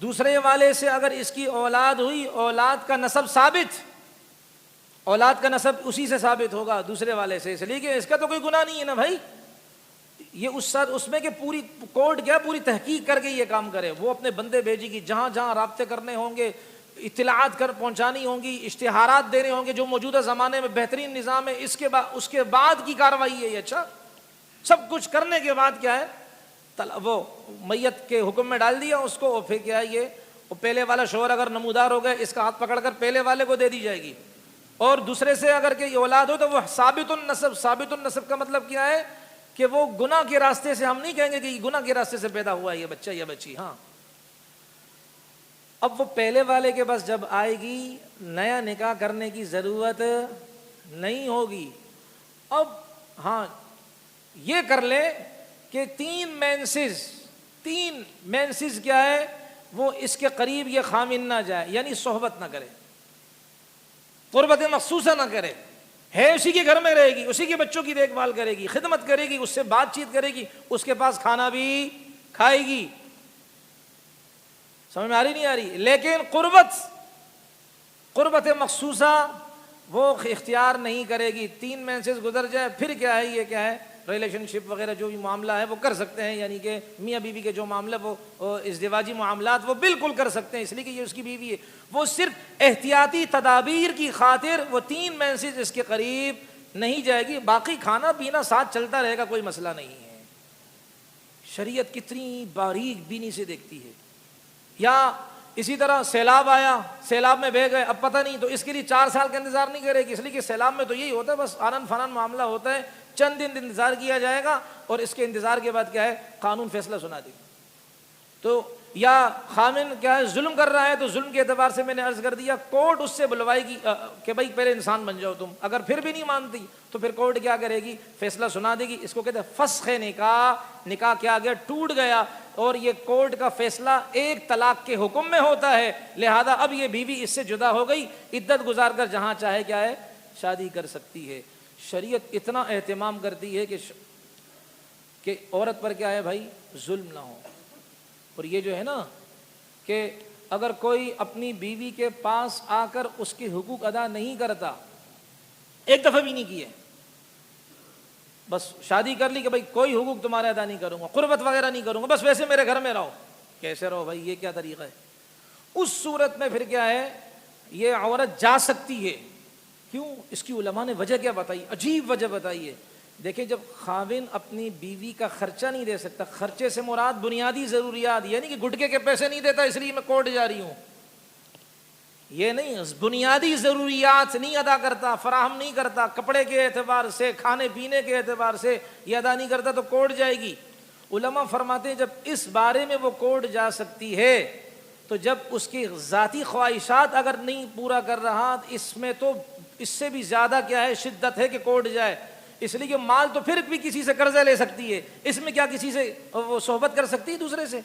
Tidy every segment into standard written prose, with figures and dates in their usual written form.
دوسرے والے سے اگر اس کی اولاد ہوئی، اولاد کا نسب ثابت، اولاد کا نسب اسی سے ثابت ہوگا دوسرے والے سے، اس لیے کہ اس کا تو کوئی گناہ نہیں ہے نا بھائی. یہ اس میں کہ پوری کورٹ کیا پوری تحقیق کر کے یہ کام کرے، وہ اپنے بندے بھیجے گی، جہاں جہاں رابطے کرنے ہوں گے، اطلاعات پہنچانی ہوں گی، اشتہارات دینے ہوں گے، جو موجودہ زمانے میں بہترین نظام ہے، اس کے بعد کی کارروائی ہے یہ. اچھا سب کچھ کرنے کے بعد کیا ہے، وہ میت کے حکم میں ڈال دیا اس کو، اور پھر کیا ہے یہ پہلے والا شوہر اگر نمودار ہو گئے، اس کا ہاتھ پکڑ کر پہلے والے کو دے دی جائے گی. اور دوسرے سے اگر کہ اولاد ہو تو وہ ثابت النسب. ثابت النسب کا مطلب کیا ہے کہ وہ گناہ کے راستے سے، ہم نہیں کہیں گے کہ یہ گناہ کے راستے سے پیدا ہوا ہے یہ بچہ یا بچی. ہاں اب وہ پہلے والے کے پاس جب آئے گی، نیا نکاح کرنے کی ضرورت نہیں ہوگی. اب ہاں یہ کر لے کہ تین مینسز کیا ہے، وہ اس کے قریب یہ خامن نہ جائے، یعنی صحبت نہ کرے، قربت مخصوصہ نہ کرے، ہے اسی کے گھر میں رہے گی، اسی کے بچوں کی دیکھ بھال کرے گی، خدمت کرے گی، اس سے بات چیت کرے گی، اس کے پاس کھانا بھی کھائے گی. سمجھ میں آ رہی نہیں آ رہی؟ لیکن قربت مخصوصہ وہ اختیار نہیں کرے گی. 3 مینسز گزر جائے پھر کیا ہے، یہ کیا ہے ریلیشن شپ وغیرہ جو بھی معاملہ ہے وہ کر سکتے ہیں، یعنی کہ میاں بیوی کے جو معاملہ وہ ازدواجی معاملات وہ بالکل کر سکتے ہیں، اس لیے کہ یہ اس کی بیوی ہے. وہ صرف احتیاطی تدابیر کی خاطر وہ 3 مینسز اس کے قریب نہیں جائے گی، باقی کھانا پینا ساتھ چلتا رہے گا، کوئی مسئلہ نہیں ہے. شریعت کتنی باریک بینی سے دیکھتی ہے. یا اسی طرح سیلاب آیا، سیلاب میں بہہ گئے، اب پتہ نہیں، تو اس کے لیے 4 سال کا انتظار نہیں کرے گی، اس لیے کہ سیلاب میں تو یہی ہوتا ہے، بس آنن فانن معاملہ ہوتا ہے، چند دن انتظار کیا جائے گا، اور اس کے انتظار کے بعد کیا ہے قانون فیصلہ سنا دے گا. تو یا خامن کیا ہے ظلم کر رہا ہے، تو ظلم کے اعتبار سے میں نے عرض کر دیا کورٹ اس سے بلوائے گی کہ بھائی پہلے انسان بن جاؤ تم. اگر پھر بھی نہیں مانتی تو پھر کورٹ کیا کرے گی، فیصلہ سنا دے گی. اس کو کہتے ہیں فسخ نکاح. نکاح کیا گیا، ٹوٹ گیا، اور یہ کورٹ کا فیصلہ ایک طلاق کے حکم میں ہوتا ہے. لہذا اب یہ بیوی اس سے جدا ہو گئی، عدت گزار کر جہاں چاہے کیا ہے شادی کر سکتی ہے. شریعت اتنا اہتمام کرتی ہے کہ عورت پر کیا ہے بھائی ظلم نہ ہو. اور یہ جو ہے نا کہ اگر کوئی اپنی بیوی کے پاس آ کر اس کے حقوق ادا نہیں کرتا، ایک دفعہ بھی نہیں کیے، بس شادی کر لی کہ بھائی کوئی حقوق تمہارے ادا نہیں کروں گا، قربت وغیرہ نہیں کروں گا، بس ویسے میرے گھر میں رہو. کیسے رہو بھائی، یہ کیا طریقہ ہے؟ اس صورت میں پھر کیا ہے یہ عورت جا سکتی ہے. کیوں؟ اس کی علماء نے وجہ کیا بتائی، عجیب وجہ بتائی ہے. دیکھیں جب خاوند اپنی بیوی کا خرچہ نہیں دے سکتا، خرچے سے مراد بنیادی ضروریات، یعنی کہ گٹکے کے پیسے نہیں دیتا اس لیے میں کورٹ جا رہی ہوں، یہ نہیں، بنیادی ضروریات نہیں ادا کرتا، فراہم نہیں کرتا، کپڑے کے اعتبار سے، کھانے پینے کے اعتبار سے یہ ادا نہیں کرتا تو کورٹ جائے گی. علماء فرماتے ہیں جب اس بارے میں وہ کورٹ جا سکتی ہے تو جب اس کی ذاتی خواہشات اگر نہیں پورا کر رہا، اس میں تو اس سے بھی زیادہ کیا ہے شدت ہے کہ کورٹ جائے. اس لیے کہ مال تو پھر بھی کسی سے قرضہ لے سکتی ہے، اس میں کیا کسی سے وہ صحبت کر سکتی ہے؟ دوسرے سے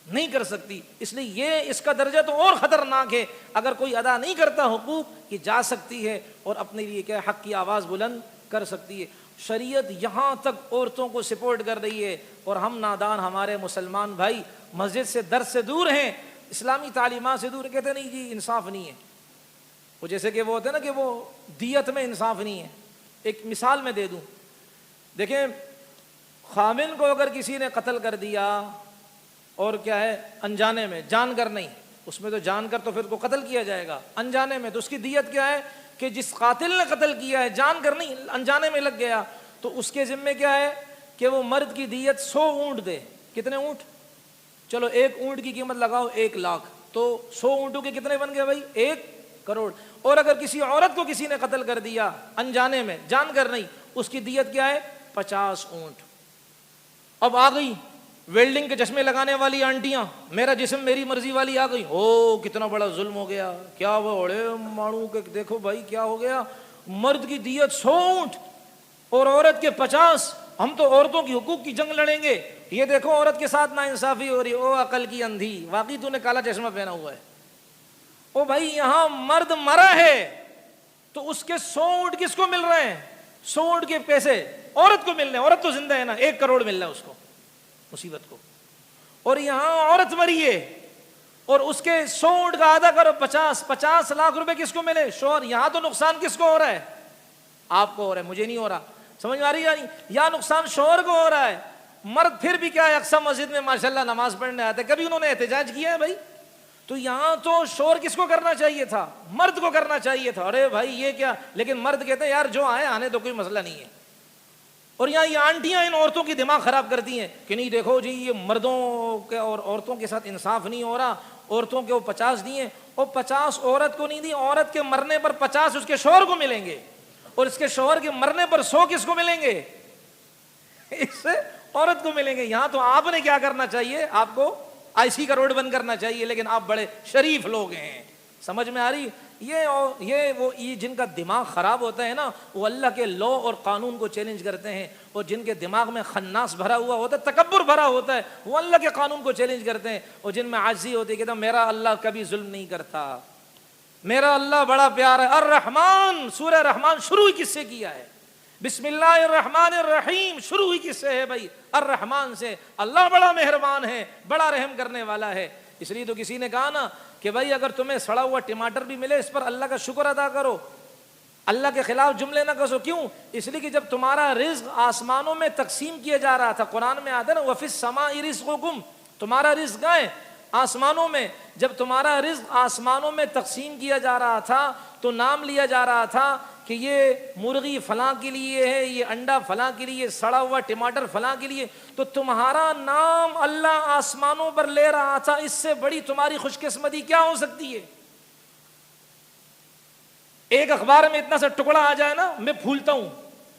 نہیں کر سکتی. اس لیے یہ اس کا درجہ تو اور خطرناک ہے. اگر کوئی ادا نہیں کرتا حقوق کی جا سکتی ہے اور اپنے لیے کیا حق کی آواز بلند کر سکتی ہے. شریعت یہاں تک عورتوں کو سپورٹ کر رہی ہے، اور ہم نادان ہمارے مسلمان بھائی مسجد سے درس سے دور ہیں، اسلامی تعلیمات سے دور، کہتے نہیں جی انصاف نہیں ہے. وہ جیسے کہ وہ ہوتے ہیں نا کہ وہ دیت میں انصاف نہیں ہے. ایک مثال میں دے دوں، دیکھیں خامن کو اگر کسی نے قتل کر دیا اور کیا ہے انجانے میں، جان کر نہیں، اس میں تو جان کر تو پھر کو قتل کیا جائے گا، انجانے میں تو اس کی دیت کیا ہے کہ جس قاتل نے قتل کیا ہے جان کر نہیں انجانے میں لگ گیا، تو اس کے ذمے کیا ہے کہ وہ مرد کی دیت 100 اونٹ دے. کتنے اونٹ؟ چلو ایک اونٹ کی قیمت لگاؤ 1 لاکھ، تو 100 اونٹوں کے کتنے بن گئے بھائی؟ 1 کروڑ. اور اگر کسی عورت کو کسی نے قتل کر دیا انجانے میں، جان کر نہیں، اس کی دیت کیا ہے 50 اونٹ. اب آ گئی ویلڈنگ کے چشمے لگانے والی آنٹیاں، میرا جسم میری مرضی والی آ گئی، او کتنا بڑا ظلم ہو گیا، کیا وہ اڑے ماڑوں کے، دیکھو بھائی کیا ہو گیا، مرد کی دیت 100 اونٹ اور عورت کے 50، ہم تو عورتوں کی حقوق کی جنگ لڑیں گے. یہ دیکھو عورت کے ساتھ ناانصافی ہو رہی ہے. او عقل کی اندھی، واقعی تو نے کالا چشمہ پہنا ہوا ہے. او بھائی یہاں مرد مرا ہے تو اس کے 100 اونٹ کس کو مل رہے ہیں؟ 100 اونٹ کے پیسے عورت کو مل رہے ہیں. عورت تو زندہ ہے نا، 1 کروڑ مل رہا ہے اس کو مصیبت کو. اور یہاں عورت مری ہے اور اس کے 100 اونٹ کا آدھا کرو 50 لاکھ روپے کس کو ملے؟ شوہر. یہاں تو نقصان کس کو ہو رہا ہے؟ آپ کو ہو رہا ہے, مجھے نہیں ہو رہا. سمجھ میں آ رہی ہے نہیں؟ یا نقصان شوہر کو ہو رہا ہے. مرد پھر بھی کیا ہے, اقصی مسجد میں ماشاءاللہ نماز پڑھنے آتے, کبھی انہوں نے احتجاج کیا ہے بھائی؟ تو یہاں تو شوہر کس کو کرنا چاہیے تھا؟ مرد کو کرنا چاہیے تھا. ارے بھائی یہ کیا, لیکن مرد کہتے ہیں یار جو آئے آنے تو کوئی مسئلہ نہیں ہے. اور یہاں یہ آنٹیاں ان عورتوں کی دماغ خراب کرتی ہیں کہ نہیں دیکھو جی یہ مردوں کے اور عورتوں کے ساتھ انصاف نہیں ہو رہا, عورتوں کے وہ 50 دیے, اور 50 عورت کو نہیں دی, عورت کے مرنے پر 50 اس کے شوہر کو ملیں گے, اور اس کے شوہر کے مرنے پر 100 کس کو ملیں گے؟ اس سے عورت کو ملیں گے. یہاں تو آپ نے کیا کرنا چاہیے, آپ کو آئی سی کا روڈ بند کرنا چاہیے, لیکن آپ بڑے شریف لوگ ہیں. سمجھ میں آ رہی؟ یہ جن کا دماغ خراب ہوتا ہے نا, وہ اللہ کے لا اور قانون کو چیلنج کرتے ہیں, اور جن کے دماغ میں خناس بھرا ہوا ہوتا ہے, تکبر بھرا ہوتا ہے, وہ اللہ کے قانون کو چیلنج کرتے ہیں. اور جن میں عاجزی ہوتی ہے کہ میرا اللہ کبھی ظلم نہیں کرتا, میرا اللہ بڑا پیار ہے. الرحمن, سورہ رحمان شروع ہی کس سے کیا ہے؟ بسم اللہ الرحمن الرحیم شروع ہی کس سے ہے بھائی؟ الرحمن سے. اللہ بڑا مہربان ہے, بڑا رحم کرنے والا ہے. اس لیے تو کسی نے کہا نا کہ بھائی اگر تمہیں سڑا ہوا ٹماٹر بھی ملے اس پر اللہ کا شکر ادا کرو, اللہ کے خلاف جملے نہ کسو. کیوں؟ اس لیے کہ جب تمہارا رزق آسمانوں میں تقسیم کیا جا رہا تھا, قرآن میں آتا ہے نا وَفِي السَّمَاءِ رِزْقُكُمْ, تمہارا رزق ہے آسمانوں میں. جب تمہارا رزق آسمانوں میں تقسیم کیا جا رہا تھا تو نام لیا جا رہا تھا کہ یہ مرغی فلاں کے لیے ہے, یہ انڈا فلاں کے لیے, سڑا ہوا ٹماٹر فلاں کے لیے. تو تمہارا نام اللہ آسمانوں پر لے رہا تھا, اس سے بڑی تمہاری خوش قسمتی کیا ہو سکتی ہے؟ ایک اخبار میں اتنا سا ٹکڑا آ جائے نا, میں پھولتا ہوں,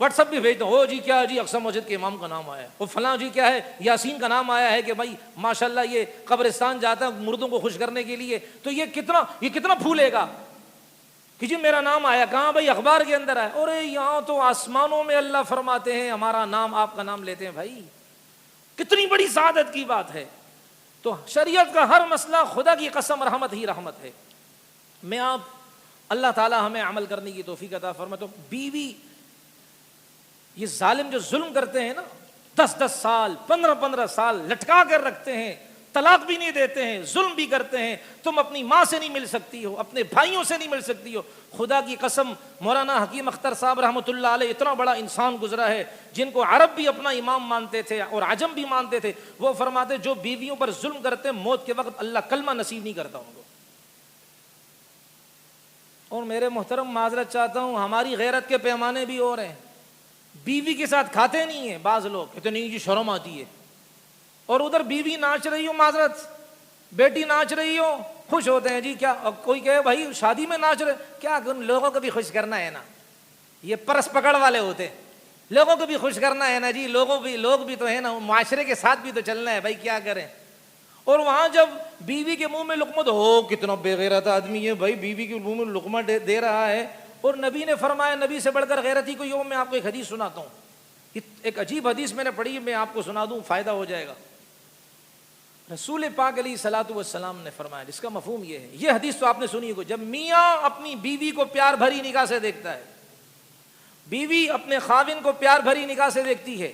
واٹس ایپ بھی بھیجتا ہوں, ہو جی کیا جی اقصی مسجد کے امام کا نام آیا ہے, وہ فلاں جی کیا ہے یاسین کا نام آیا ہے کہ بھائی ماشاءاللہ یہ قبرستان جاتا ہے مردوں کو خوش کرنے کے لیے. تو یہ کتنا پھولے گا کہ جی میرا نام آیا. کہاں بھائی؟ اخبار کے اندر آیا. اور یہاں تو آسمانوں میں اللہ فرماتے ہیں ہمارا نام, آپ کا نام لیتے ہیں. بھائی کتنی بڑی سعادت کی بات ہے. تو شریعت کا ہر مسئلہ خدا کی قسم رحمت ہی رحمت ہے. میں آپ اللہ تعالی ہمیں عمل کرنے کی توفیق عطا فرمائے. تو بیوی, یہ ظالم جو ظلم کرتے ہیں نا, 10 سال 15 سال لٹکا کر رکھتے ہیں, طلاق بھی نہیں دیتے ہیں, ظلم بھی کرتے ہیں. تم اپنی ماں سے نہیں مل سکتی ہو, اپنے بھائیوں سے نہیں مل سکتی ہو. خدا کی قسم مولانا حکیم اختر صاحب رحمۃ اللہ علیہ اتنا بڑا انسان گزرا ہے, جن کو عرب بھی اپنا امام مانتے تھے اور عجم بھی مانتے تھے. وہ فرماتے جو بیویوں پر ظلم کرتے ہیں موت کے وقت اللہ کلمہ نصیب نہیں کرتا ان کو. اور میرے محترم معذرت چاہتا ہوں, ہماری غیرت کے پیمانے بھی اور ہیں. بیوی کے ساتھ کھاتے نہیں ہیں بعض لوگ, کہتے نہیں جی شرم آتی ہے. اور ادھر بیوی ناچ رہی ہو, معذرت بیٹی ناچ رہی ہو, خوش ہوتے ہیں جی. کیا کوئی کہے بھائی شادی میں ناچ رہے, کیا لوگوں کو بھی خوش کرنا ہے نا, یہ پرس پکڑ والے ہوتے, لوگوں کو بھی خوش کرنا ہے نا جی, لوگ بھی تو ہیں نا, معاشرے کے ساتھ بھی تو چلنا ہے بھائی, کیا کریں. اور وہاں جب بیوی کے منہ میں لقمہ, تو ہو کتنا بے غیرت آدمی ہے بھائی, بیوی کے منہ میں لقمہ دے رہا ہے. اور نبی نے فرمایا, نبی سے بڑھ کر غیرت ہی کوئی ہو. میں آپ کو ایک حدیث سناتا ہوں, ایک عجیب حدیث میں نے پڑھی, میں آپ کو سنا دوں, فائدہ ہو جائے گا. رسول پاک علیہ الصلوۃ والسلام نے فرمایا, جس کا مفہوم یہ ہے, یہ حدیث تو آپ نے سنی ہوگی, جب میاں اپنی بیوی کو پیار بھری نگاہ سے دیکھتا ہے, بیوی اپنے خاوند کو پیار بھری نگاہ سے دیکھتی ہے,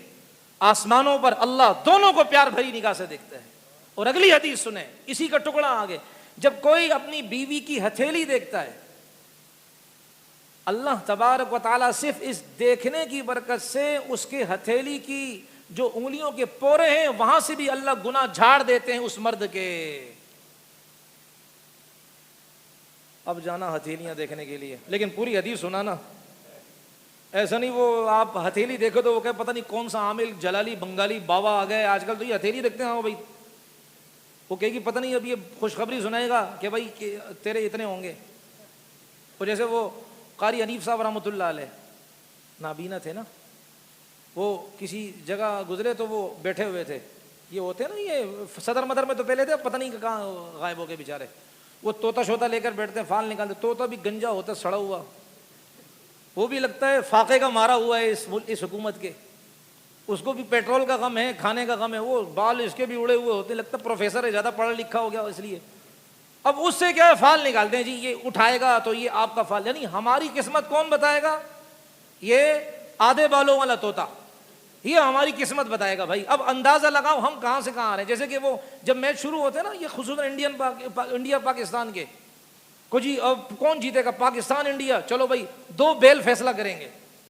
آسمانوں پر اللہ دونوں کو پیار بھری نگاہ سے دیکھتا ہے. اور اگلی حدیث سنیں, اسی کا ٹکڑا آگے, جب کوئی اپنی بیوی کی ہتھیلی دیکھتا ہے, اللہ تبارک و تعالیٰ صرف اس دیکھنے کی برکت سے اس کے ہتھیلی کی جو انگلیوں کے پورے ہیں وہاں سے بھی اللہ گناہ جھاڑ دیتے ہیں اس مرد کے. اب جانا ہتھیلیاں دیکھنے کے لیے, لیکن پوری حدیث سنا نا, ایسا نہیں وہ آپ ہتھیلی دیکھو تو وہ کہ پتہ نہیں کون سا عامل جلالی بنگالی بابا آ گئے, آج کل تو یہ ہتھیلی دیکھتے ہیں. ہاں بھائی, وہ کہے گی پتہ نہیں اب یہ خوشخبری سنائے گا کہ بھائی تیرے اتنے ہوں گے. اور جیسے وہ قاری حنیف صاحب رحمۃ اللہ علیہ نابینا تھے نا, وہ کسی جگہ گزرے تو وہ بیٹھے ہوئے تھے, یہ ہوتے نا یہ صدر مدر میں تو پہلے تھے, پتہ نہیں کہاں غائب ہو گئے بیچارے. وہ طوطا شوطا لے کر بیٹھتے ہیں, فال نکالتے, طوطا بھی گنجا ہوتا ہے سڑا ہوا, وہ بھی لگتا ہے فاقے کا مارا ہوا ہے اس حکومت کے, اس کو بھی پیٹرول کا غم ہے, کھانے کا غم ہے, وہ بال اس کے بھی اڑے ہوئے ہوتے, لگتا ہے پروفیسر ہے, زیادہ پڑھا لکھا ہو گیا اس لیے. اب اس سے کیا ہے, فال نکالتے ہیں جی, یہ اٹھائے گا تو یہ آپ کا فال. یعنی ہماری قسمت کون بتائے گا؟ یہ آدھے بالوں والا طوطا, یہ ہماری قسمت بتائے گا بھائی. اب اندازہ لگاؤ ہم کہاں سے کہاں آ رہے ہیں. جیسے کہ وہ جب میچ شروع ہوتے ہیں نا، یہ خصوصاً انڈیا پاکستان کے، کو جی اب کون جیتے گا، پاکستان انڈیا، چلو بھائی 2 بیل فیصلہ کریں گے.